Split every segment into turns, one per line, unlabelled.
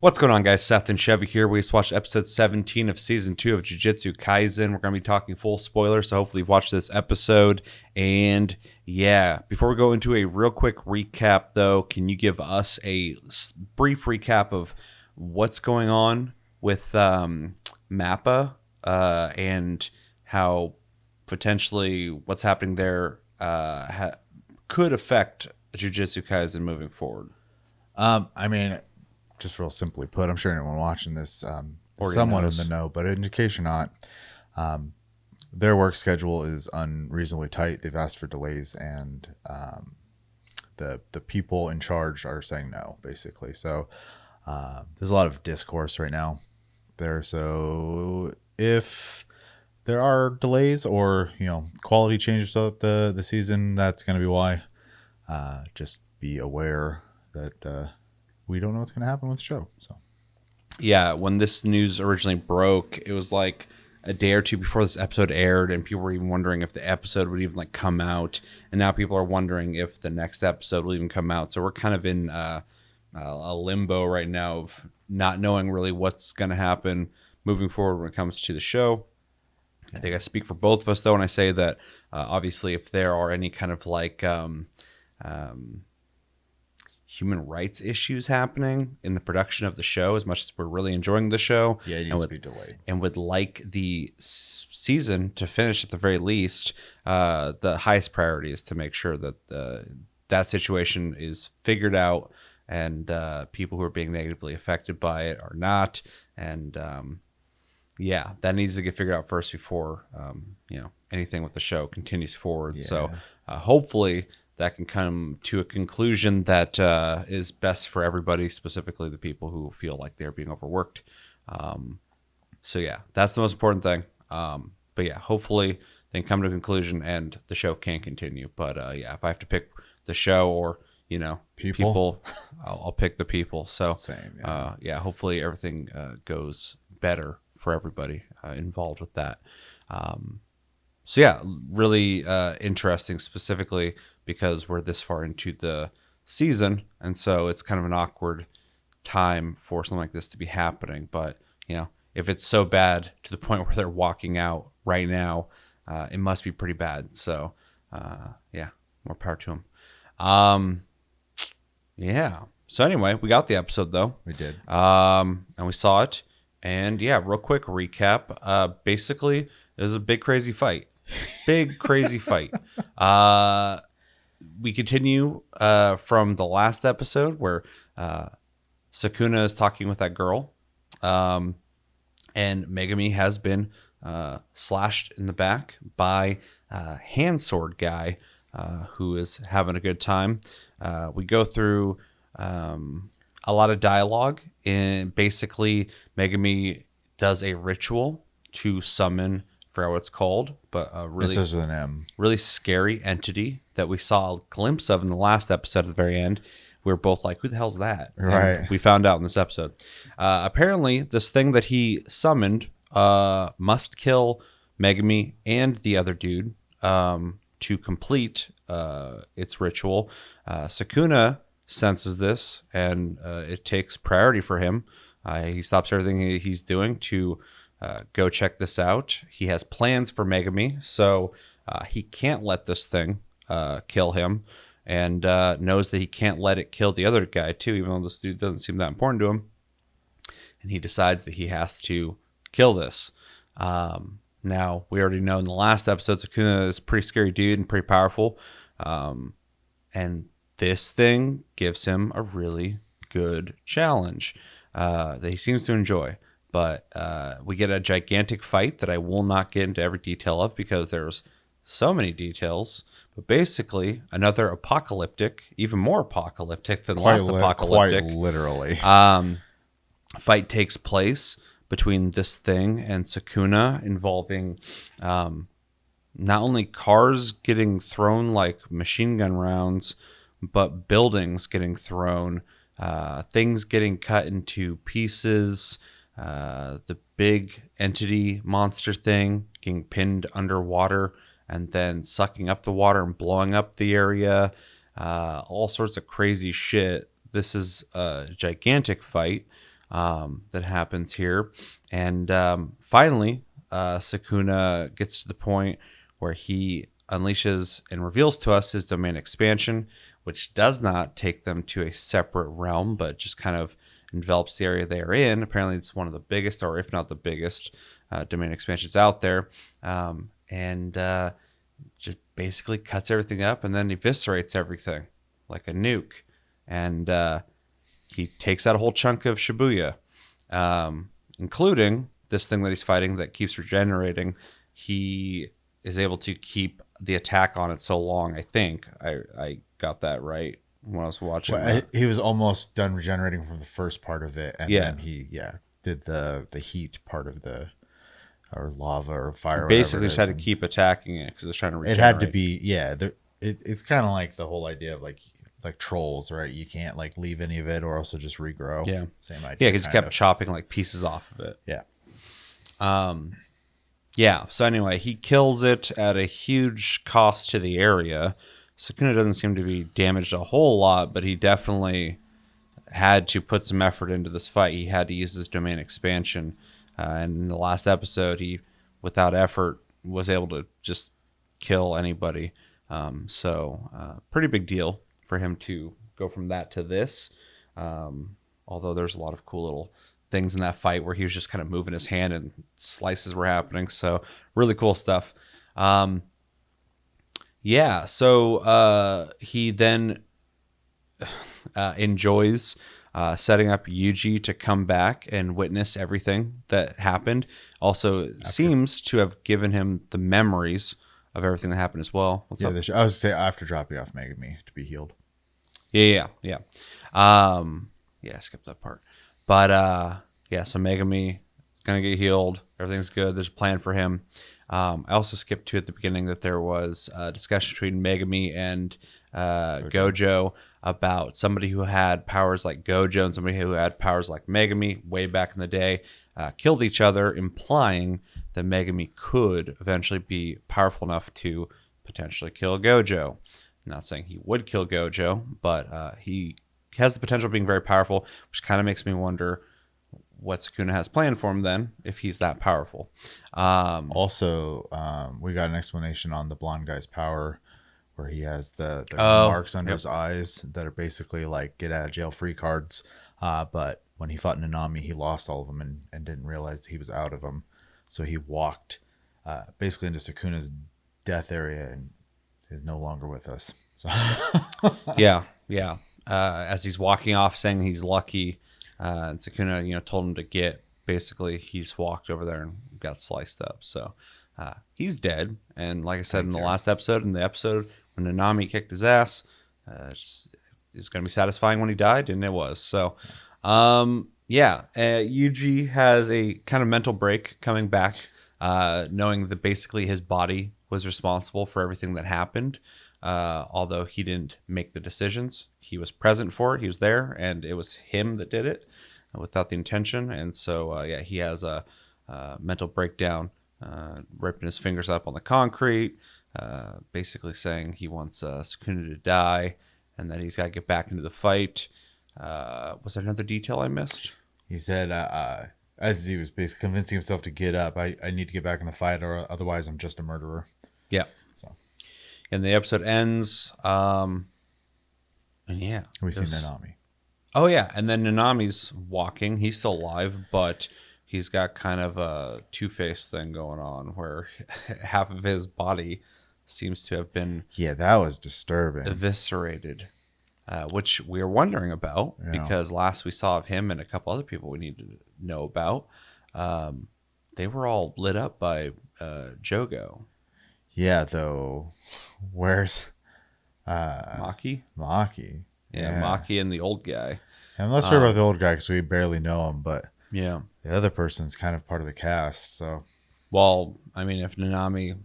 What's going on, guys? Seth and Chevy here. We just watched episode 17 of season 2 of Jujutsu Kaisen. We're going to be talking full spoilers, so hopefully you've watched this episode. And yeah, before we go into a real quick recap, though, can you give us a brief recap of what's going on with Mappa and how potentially what's happening there could affect Jujutsu Kaisen moving forward?
Just real simply put, I'm sure anyone watching this is
Already
somewhat
knows.
in the know, but in case you're not, their work schedule is unreasonably tight. They've asked for delays, and the people in charge are saying no, basically. So there's a lot of discourse right now there. So if there are delays or quality changes throughout the season, that's going to be why. Just be aware that we don't know what's going to happen with the show. So,
yeah, when this news originally broke, it was like a day or two before this episode aired, and people were even wondering if the episode would even come out. And now people are wondering if the next episode will even come out. So we're kind of in a limbo right now of not knowing really what's going to happen moving forward when it comes to the show. I think I speak for both of us, though, when I say that obviously if there are any kind of human rights issues happening in the production of the show, as much as we're really enjoying the show,
yeah, it needs to be delayed.
And would like the season to finish at the very least, the highest priority is to make sure that that situation is figured out and people who are being negatively affected by it are not. And yeah, that needs to get figured out first before anything with the show continues forward. Yeah. So hopefully that can come to a conclusion that is best for everybody, specifically the people who feel like they're being overworked. So yeah, that's the most important thing. But yeah, hopefully they can come to a conclusion and the show can continue. But yeah, if I have to pick the show or people, I'll pick the people. So
same,
yeah, hopefully everything goes better for everybody involved with that. So yeah, really interesting, specifically because we're this far into the season, and so it's kind of an awkward time for something like this to be happening. But if it's so bad to the point where they're walking out right now, it must be pretty bad. So yeah, more power to them. Yeah. So anyway, we got the episode though.
We did.
And we saw it. And yeah, real quick recap. Basically, it was a big crazy fight. Big crazy fight. We continue from the last episode where Sukuna is talking with that girl, and Megumi has been slashed in the back by hand sword guy who is having a good time. We go through a lot of dialogue, and basically Megumi does a ritual to summon, I forgot what it's called, but a really scary entity that we saw a glimpse of in the last episode at the very end. We were both like, who the hell's that?
Right.
And we found out in this episode. Apparently, this thing that he summoned must kill Megumi and the other dude to complete its ritual. Sukuna senses this, and it takes priority for him. He stops everything he's doing to go check this out. He has plans for Megumi, so he can't let this thing kill him, and knows that he can't let it kill the other guy too, even though this dude doesn't seem that important to him. And he decides that he has to kill this. Now, we already know in the last episode, Sukuna is a pretty scary dude and pretty powerful. And this thing gives him a really good challenge that he seems to enjoy. But we get a gigantic fight that I will not get into every detail of because there's so many details. But basically, another apocalyptic, even more apocalyptic than last apocalyptic,
quite literally,
fight takes place between this thing and Sukuna, involving not only cars getting thrown like machine gun rounds, but buildings getting thrown, things getting cut into pieces, the big entity monster thing getting pinned underwater and then sucking up the water and blowing up the area, all sorts of crazy shit. This is a gigantic fight. that happens here. And finally, Sukuna gets to the point where he unleashes and reveals to us his domain expansion, which does not take them to a separate realm, but just kind of envelops the area they are in. Apparently, it's one of the biggest, or if not the biggest, domain expansions out there. And just basically cuts everything up and then eviscerates everything like a nuke. And he takes out a whole chunk of Shibuya, including this thing that he's fighting that keeps regenerating. He is able to keep the attack on it so long. I think I got that right when I was watching.
Well, he was almost done regenerating from the first part of it, and then he did the heat part of the, or lava or fire.
Basically, just had to keep attacking it because it was trying to regenerate.
It had to be it's kind of like the whole idea of like trolls, right? You can't like leave any of it or also just regrow.
Yeah,
same idea.
Yeah, because he kept chopping like pieces off of it.
Yeah.
Yeah, so anyway, he kills it at a huge cost to the area. Sukuna doesn't seem to be damaged a whole lot, but he definitely had to put some effort into this fight. He had to use his domain expansion. And in the last episode, he, without effort, was able to just kill anybody. Pretty big deal for him to go from that to this. Although there's a lot of cool little things in that fight where he was just kind of moving his hand and slices were happening. So really cool stuff. He then enjoys setting up Yuji to come back and witness everything that happened. Also seems to have given him the memories of everything that happened as well. What's up?
I was going to say after dropping off Megumi to be healed.
Yeah. I skipped that part. But so Megumi is going to get healed. Everything's good. There's a plan for him. I also skipped to at the beginning that there was a discussion between Megumi and Gojo about somebody who had powers like Gojo and somebody who had powers like Megumi way back in the day killed each other, implying that Megumi could eventually be powerful enough to potentially kill Gojo. I'm not saying he would kill Gojo, but he has the potential of being very powerful, which kind of makes me wonder what Sukuna has planned for him then, if he's that powerful.
We got an explanation on the blonde guy's power, where he has the marks under his eyes that are basically like get out of jail free cards. But when he fought Nanami, he lost all of them and didn't realize that he was out of them. So he walked basically into Sukuna's death area and is no longer with us. So
yeah. As he's walking off saying he's lucky, and Sukuna, told him to get, basically he just walked over there and got sliced up. So he's dead. And like I said in the last episode, in the episode when Nanami kicked his ass, it's going to be satisfying when he died, and it was. So Yuji has a kind of mental break coming back, knowing that basically his body was responsible for everything that happened. Although he didn't make the decisions, he was present for it. He was there, and it was him that did it without the intention. And so, he has a mental breakdown, ripping his fingers up on the concrete, basically saying he wants Sukuna to die, and that he's got to get back into the fight. Was there another detail I missed?
He said, as he was basically convincing himself to get up, I need to get back in the fight, or otherwise I'm just a murderer.
Yeah.
So.
And the episode ends,
we see Nanami.
Oh yeah, and then Nanami's walking. He's still alive, but he's got kind of a two-faced thing going on where half of his body seems to have been
that was disturbing,
eviscerated, which we were wondering about because last we saw of him and a couple other people we need to know about, they were all lit up by Jogo.
Yeah, though. Where's
Maki?
Maki.
Yeah, Maki and the old guy.
I'm not sure about the old guy because we barely know him, but
the
other person's kind of part of the cast. So,
well, I mean, if Nanami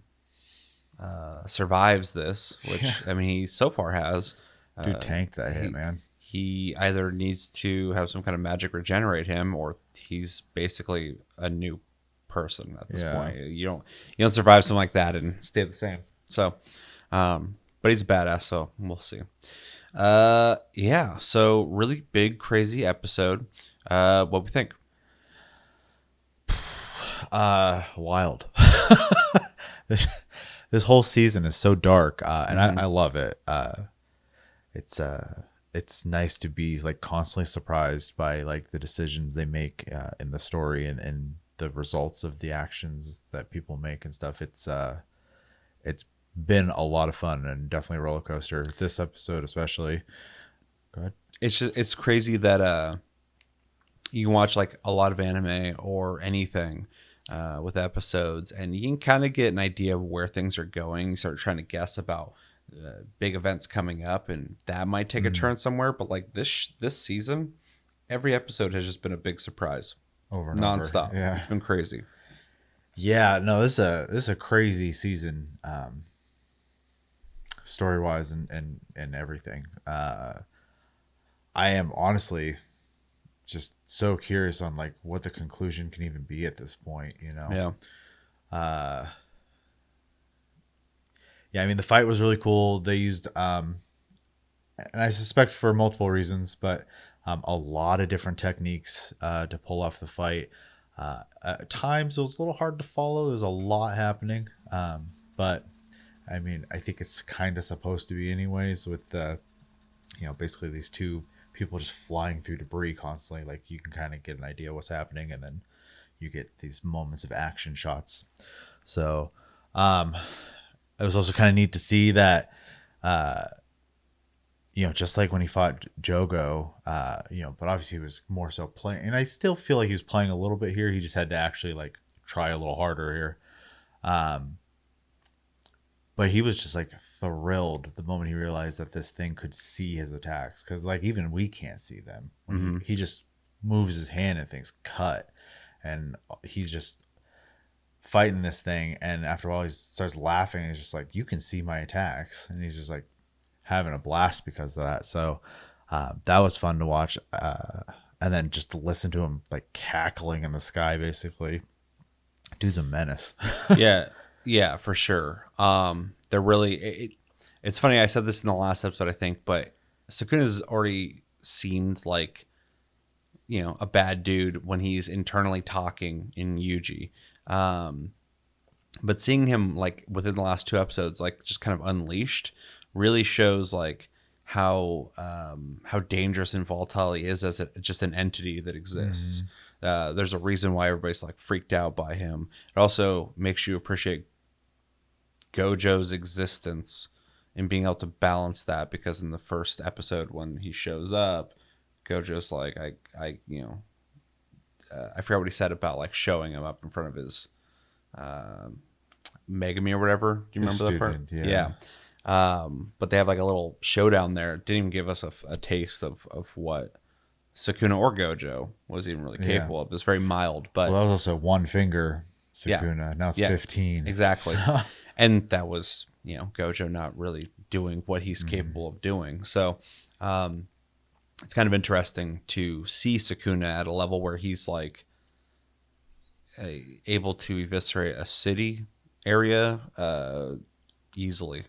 survives this, which he so far has,
dude, tanked that hit, man.
He either needs to have some kind of magic regenerate him, or he's basically a new person at this point. You don't survive something like that and stay the same. So, but he's a badass, so we'll see. So really big, crazy episode. What we think?
Wild. this, this whole season is so dark, and I love it. It's it's nice to be like constantly surprised by like the decisions they make in the story and the results of the actions that people make and stuff. It's been a lot of fun and definitely a roller coaster. This episode especially. Go ahead.
It's crazy that you can watch like a lot of anime or anything with episodes, and you can kind of get an idea of where things are going. You start trying to guess about big events coming up, and that might take a turn somewhere. But like this season, every episode has just been a big surprise,
Over and
nonstop.
over. Yeah.
It's been crazy.
Yeah, no, this is a crazy season, story wise and everything. I am honestly just so curious on like what the conclusion can even be at this point, you know?
Yeah.
Yeah, I mean the fight was really cool. They used and I suspect for multiple reasons, but a lot of different techniques to pull off the fight. At times it was a little hard to follow. There's a lot happening, but I mean I think it's kind of supposed to be anyways. With the basically these two people just flying through debris constantly, like you can kind of get an idea of what's happening, and then you get these moments of action shots. So it was also kind of neat to see that just like when he fought Jogo, but obviously he was more so playing, and I still feel like he was playing a little bit here. He just had to actually like try a little harder here. But he was just like thrilled the moment he realized that this thing could see his attacks, because like even we can't see them. He just moves his hand and things cut, and he's just fighting this thing, and after a while he starts laughing and he's just like, you can see my attacks, and he's just like having a blast because of that. So that was fun to watch, and then just to listen to him like cackling in the sky. Basically, dude's a menace.
Yeah, for sure. They're really. It's funny. I said this in the last episode, I think, but Sukuna's already seemed like a bad dude when he's internally talking in Yuji. But seeing him like within the last two episodes, like just kind of unleashed, really shows like how dangerous and volatile he is as just an entity that exists. There's a reason why everybody's like freaked out by him. It also makes you appreciate Gojo's existence and being able to balance that, because in the first episode when he shows up, Gojo's like, I forgot what he said about like showing him up in front of his Megumi or whatever. Do you remember that part?
Yeah.
But they have like a little showdown there. It didn't even give us a taste of what Sukuna or Gojo was even really capable of. It was very mild, but
that was also one finger Sukuna. Now it's 15.
Exactly. And that was, Gojo not really doing what he's capable of doing. So it's kind of interesting to see Sukuna at a level where he's like able to eviscerate a city area easily.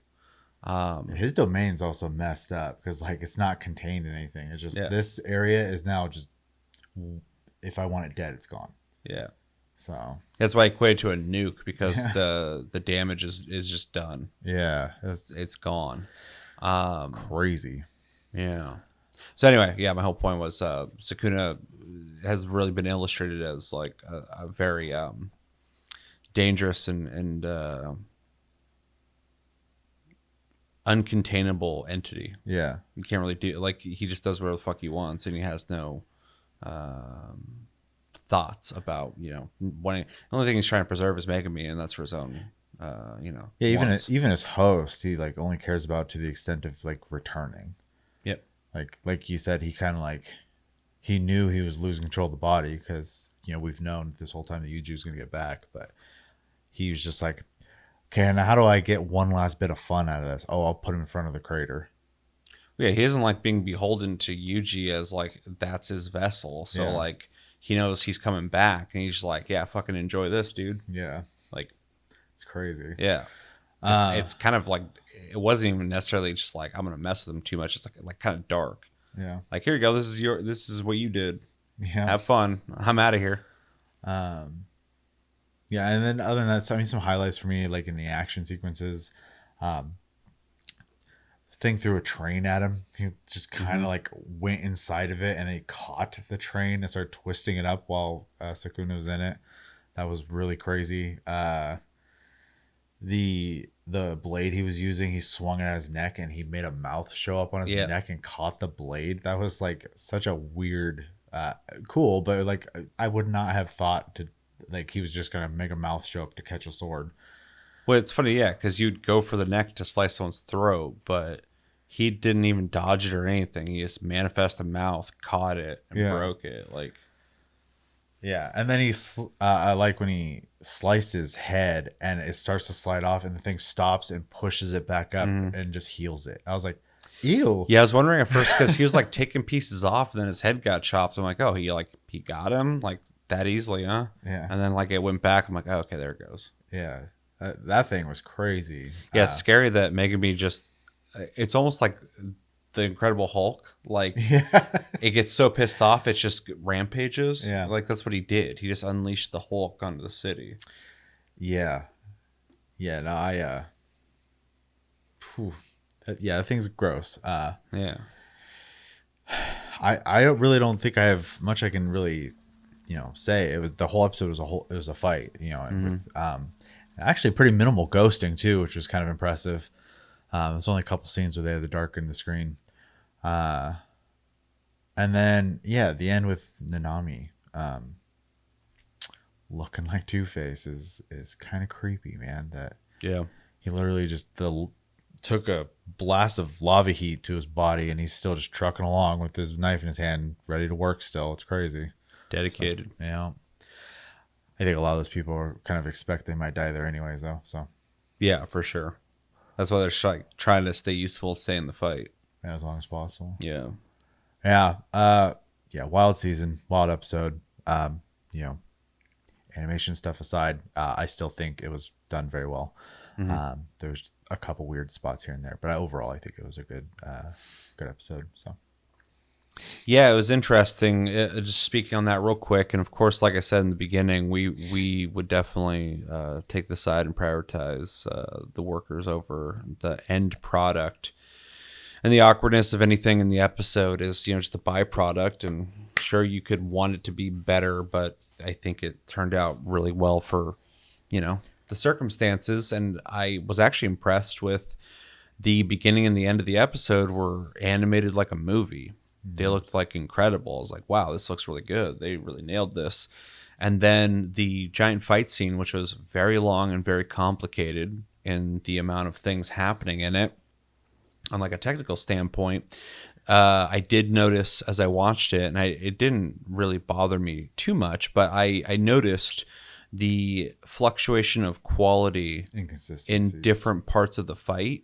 His domain's also messed up because like it's not contained in anything. It's just this area is now just, if I want it dead, it's gone.
Yeah.
So
that's why I equate to a nuke, because the damage is just done.
Yeah,
it's gone.
Crazy.
Yeah. So anyway, my whole point was Sukuna has really been illustrated as like a very dangerous and uncontainable entity.
Yeah.
You can't really do, like, he just does whatever the fuck he wants, and he has no thoughts about wanting. The only thing he's trying to preserve is Megumi, and that's for his own
even
wants.
even his host, he like only cares about to the extent of like returning.
Yep.
Like you said, he kind of like he knew he was losing control of the body, because we've known this whole time that Yuji was going to get back, but he was just like, okay, now how do I get one last bit of fun out of this? Oh, I'll put him in front of the crater.
Yeah, he doesn't like being beholden to Yuji as like that's his vessel. So like he knows he's coming back, and he's just like, yeah, fucking enjoy this, dude.
Yeah,
like
it's crazy.
Yeah, it's kind of like, it wasn't even necessarily just like I'm gonna mess with him too much. It's like kind of dark.
Yeah,
like, here you go. This is what you did.
Yeah.
Have fun. I'm out of here.
Yeah, and then other than that, so, I mean, some highlights for me, like in the action sequences, um, thing threw a train at him. He just kind of
Mm-hmm.
like went inside of it and he caught the train and started twisting it up while Sukuna was in it. That was really crazy. The blade he was using, he swung it at his neck and he made a mouth show up on his
Yeah.
neck and caught the blade. That was like such a weird, cool, but like I would not have thought to like he was just gonna make a mouth show up to catch a sword.
Well, it's funny, yeah, because you'd go for the neck to slice someone's throat, but he didn't even dodge it or anything. He just manifested a mouth, caught it, and
Yeah.
broke it. Like,
Yeah, and then I like when he sliced his head and it starts to slide off, and the thing stops and pushes it back up
mhm.
and just heals it. I was like, "Ew."
Yeah, I was wondering at first because he was like taking pieces off, and then his head got chopped. I'm like, oh, he got him like that easily, huh?
Yeah,
And then like it went back. I'm like, oh, okay, there it goes.
yeah. That thing was crazy.
Yeah, it's scary that Megumi just. It's almost like the Incredible Hulk. Like
Yeah,
it gets so pissed off, it's just rampages.
yeah,
Like that's what he did. He just unleashed the Hulk onto the city.
yeah, yeah. No, phew, yeah, that thing's gross.
Yeah.
I really don't think I have much I can really, say. It was the whole episode it was a fight, and with actually pretty minimal ghosting too, which was kind of impressive. There's only a couple scenes where they had to darken the screen. And then yeah, the end with Nanami looking like Two-Face is kind of creepy, man. That
Yeah.
he literally just took a blast of lava heat to his body, and he's still just trucking along with his knife in his hand, ready to work. Still, it's crazy.
Dedicated.
So, I think a lot of those people are kind of expect they might die there anyways, though. So
Yeah, for sure. That's why they're like trying to stay useful, stay in the fight.
yeah, as long as possible.
Yeah.
Yeah. Yeah. Wild season, wild episode. You know, animation stuff aside, I still think it was done very well. There's a couple weird spots here and there, but overall, I think it was a good episode. So
Yeah, it was interesting. Just speaking on that real quick, and of course, like I said in the beginning, we would definitely take the side and prioritize the workers over the end product. And the awkwardness of anything in the episode is, just a byproduct. And sure, you could want it to be better, but I think it turned out really well for, the circumstances. And I was actually impressed with the beginning and the end of the episode were animated like a movie. They looked like incredible. I was like, wow, this looks really good. They really nailed this. And then the giant fight scene, which was very long and very complicated in the amount of things happening in it, on like a technical standpoint, I did notice as I watched it, and it didn't really bother me too much, but I noticed the fluctuation of quality in
inconsistencies.
different parts of the fight.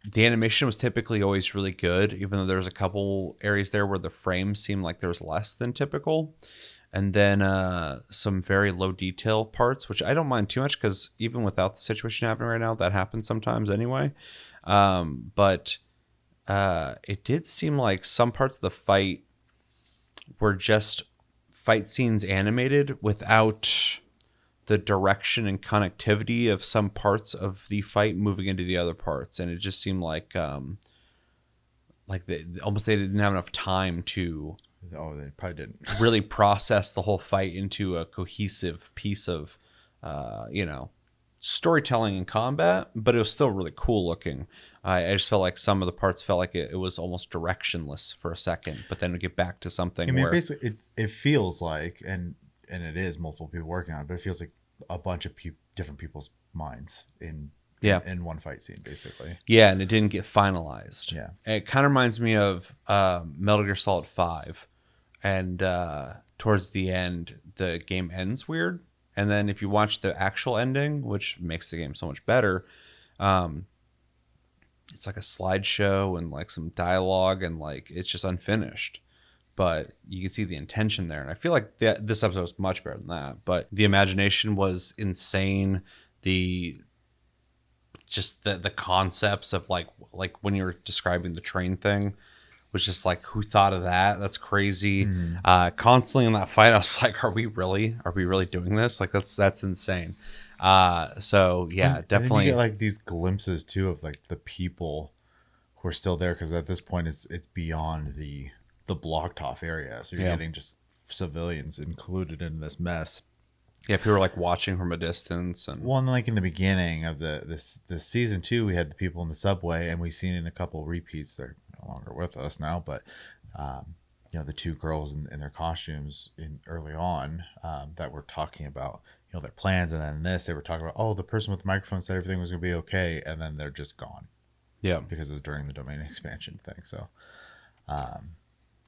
The animation was typically always really good, even though there's a couple areas there where the frames seemed like there's less than typical. And then some very low detail parts, which I don't mind too much because even without the situation happening right now, that happens sometimes anyway. But it did seem like some parts of the fight were just fight scenes animated without the direction and connectivity of some parts of the fight moving into the other parts. And it just seemed like they didn't have enough time to...
Oh, they probably didn't
really process the whole fight into a cohesive piece of, storytelling and combat, but it was still really cool looking. I just felt like some of the parts felt like it was almost directionless for a second, but then we get back to something
I mean,
where
basically, it feels like, and it is multiple people working on it, but it feels like a bunch of different people's minds in one fight scene, basically.
Yeah, and it didn't get finalized.
Yeah.
It kind of reminds me of Metal Gear Solid 5. And towards the end, the game ends weird. And then if you watch the actual ending, which makes the game so much better, it's like a slideshow and like some dialogue and like it's just unfinished. But you can see the intention there. And I feel like this episode was much better than that. But the imagination was insane. The concepts of like when you were describing the train thing was just like, who thought of that? That's crazy. Constantly in that fight, I was like, are we really doing this? Like, that's insane. So yeah,
And then you get
definitely.
like these glimpses too of like the people who are still there, because at this point it's beyond the blocked off area, so you're
Yeah.
getting just civilians included in this mess.
Yeah, people were like watching from a distance, and
Well, and like in the beginning of this season 2, we had the people in the subway, and we've seen in a couple repeats. They're no longer with us now, but the two girls in their costumes in early on, that were talking about their plans, and then they were talking about, oh, the person with the microphone said everything was going to be okay, and then they're just gone
yeah,
because it was during the domain expansion thing. So,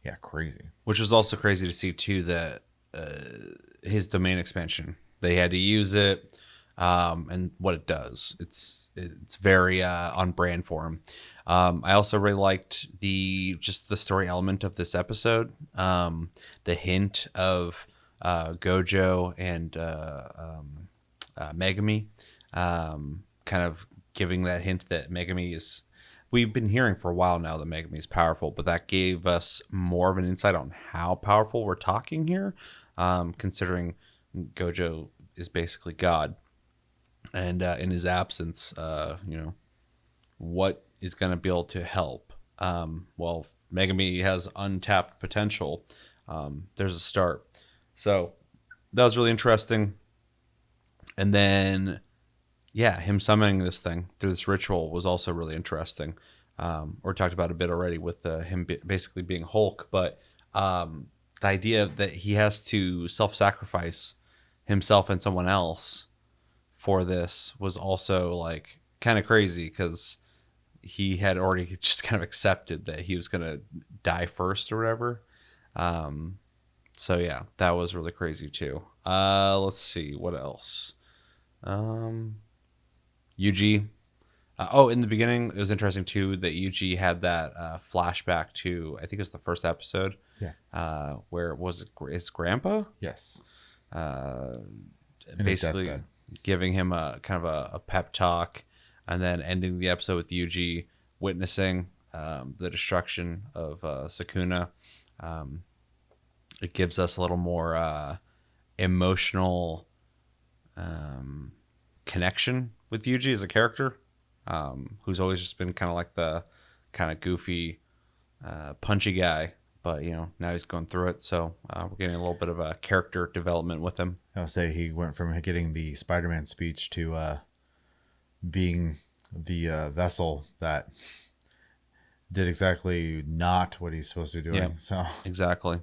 yeah, crazy.
which was also crazy to see too that his domain expansion, they had to use it, and what it does, it's very on brand for him. I also really liked the story element of this episode, the hint of Gojo and Megumi, kind of giving that hint that Megumi is. We've been hearing for a while now that Megami is powerful, but that gave us more of an insight on how powerful we're talking here, considering Gojo is basically God. And in his absence, what is going to be able to help? Well, Megami has untapped potential. There's a start. So that was really interesting. And then, yeah, him summoning this thing through this ritual was also really interesting. Or talked about a bit already with him basically being Hulk, but the idea that he has to self-sacrifice himself and someone else for this was also like kind of crazy, because he had already just kind of accepted that he was going to die first or whatever. So yeah, that was really crazy too. Let's see what else. Yuji. In the beginning, it was interesting too that Yuji had that flashback to, I think it was the first episode.
Yeah.
Where was his grandpa?
Yes.
Basically giving him a kind of a pep talk, and then ending the episode with Yuji witnessing the destruction of Sukuna. It gives us a little more emotional connection with Yuji as a character, who's always just been kind of like the kind of goofy, punchy guy. But now he's going through it, so we're getting a little bit of a character development with him.
I'll say he went from getting the Spider-Man speech to being the vessel that did exactly not what he's supposed to be doing.
Yeah,
so
exactly.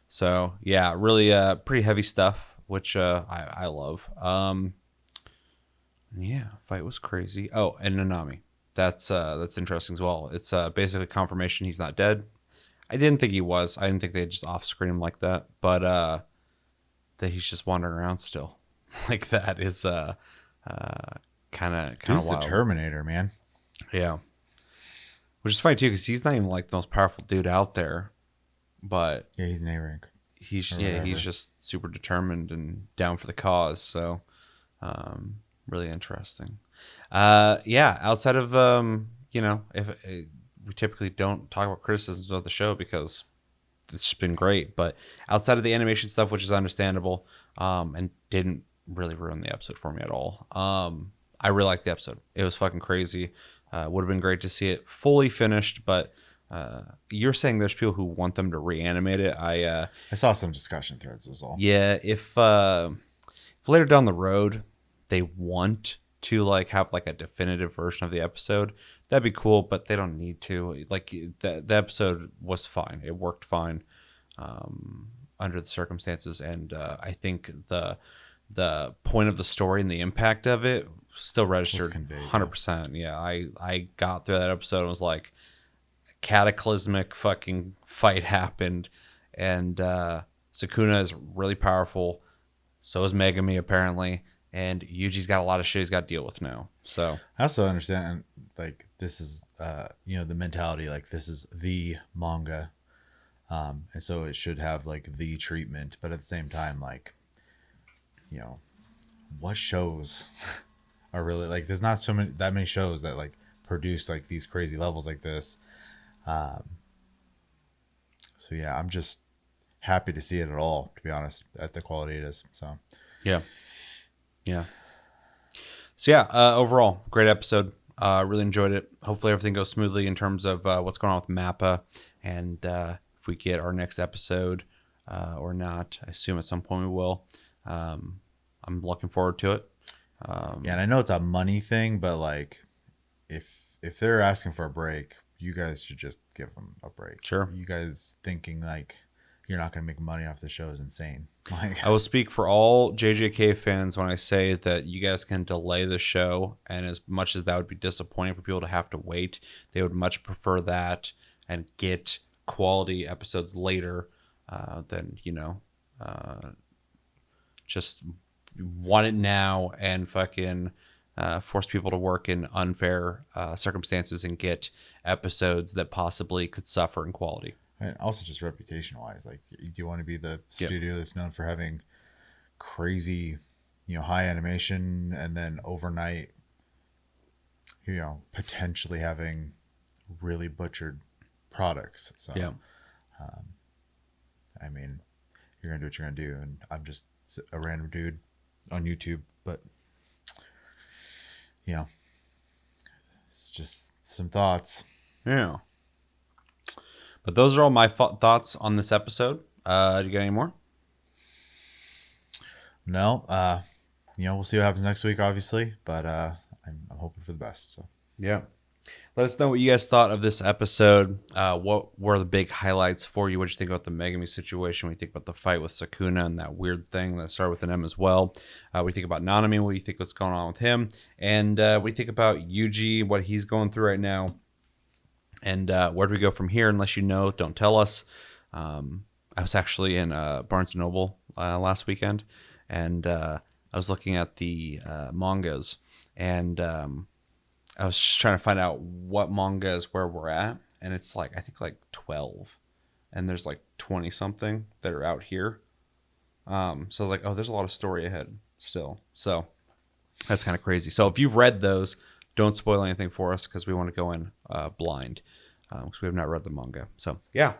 So yeah, really pretty heavy stuff, which I love. Yeah, fight was crazy. Oh, and Nanami. That's interesting as well. It's basically confirmation he's not dead. I didn't think he was. I didn't think they'd just off-screen him like that. But that he's just wandering around still. Like that is kind of
he's
wild.
the Terminator, man.
Yeah. Which is funny too, because he's not even like the most powerful dude out there. But
yeah, he's an A rank.
He's just super determined and down for the cause. So really interesting. Outside of if we typically don't talk about criticisms of the show because it's been great, but outside of the animation stuff, which is understandable, and didn't really ruin the episode for me at all. I really liked the episode. It was fucking crazy. Would have been great to see it fully finished, but you're saying there's people who want them to reanimate it. I
saw some discussion threads was all.
Yeah, if later down the road they want to like have like a definitive version of the episode, that'd be cool, but they don't need to. Like the episode was fine. It worked fine under the circumstances, and I think the point of the story and the impact of it still registered 100%. Yeah, I got through that episode and was like, cataclysmic fucking fight happened, and Sukuna is really powerful. So is Megumi apparently, and Yuji's got a lot of shit he's got to deal with now. So
I also understand, like, this is the mentality, like this is the manga, and so it should have like the treatment, but at the same time, like, what shows are really like, there's not that many shows that like produce like these crazy levels like this. So yeah, I'm just happy to see it at all, to be honest, at the quality it is. So
Yeah. Yeah. So yeah, overall, great episode. Really enjoyed it. Hopefully everything goes smoothly in terms of what's going on with Mappa, and if we get our next episode or not. I assume at some point we will. I'm looking forward to it.
yeah, and I know it's a money thing, but like if they're asking for a break, you guys should just give them a break.
Sure.
You guys thinking like you're not going to make money off the show is insane. Like,
I will speak for all JJK fans when I say that you guys can delay the show, and as much as that would be disappointing for people to have to wait, they would much prefer that and get quality episodes later than, just want it now and fucking force people to work in unfair circumstances and get episodes that possibly could suffer in quality.
and also just reputation wise, like, do you want to be the
Yep.
studio that's known for having crazy, high animation and then overnight, potentially having really butchered products? So
Yeah.
I mean, you're gonna do what you're gonna do, and I'm just a random dude on YouTube, but it's just some thoughts.
Yeah. But those are all my thoughts on this episode. Do you got any more?
No, we'll see what happens next week, obviously, but I'm hoping for the best. So
Yeah. Let us know what you guys thought of this episode. What were the big highlights for you? What did you think about the Megumi situation? What do you think about the fight with Sukuna and that weird thing that started with an M as well? What do you think about Nanami? What do you think what's going on with him? And what do you think about Yuji, what he's going through right now? And where do we go from here? Unless you know, don't tell us. I was actually in Barnes & Noble last weekend, and I was looking at the mangas, and I was just trying to find out what manga is where we're at, and it's like, I think like 12, and there's like 20 something that are out here. So I was like, oh, there's a lot of story ahead still. So that's kind of crazy. So if you've read those, don't spoil anything for us because we want to go in blind because we have not read the manga. So yeah,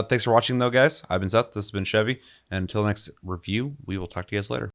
thanks for watching though, guys. I've been Seth. This has been Chevy. And until the next review, we will talk to you guys later.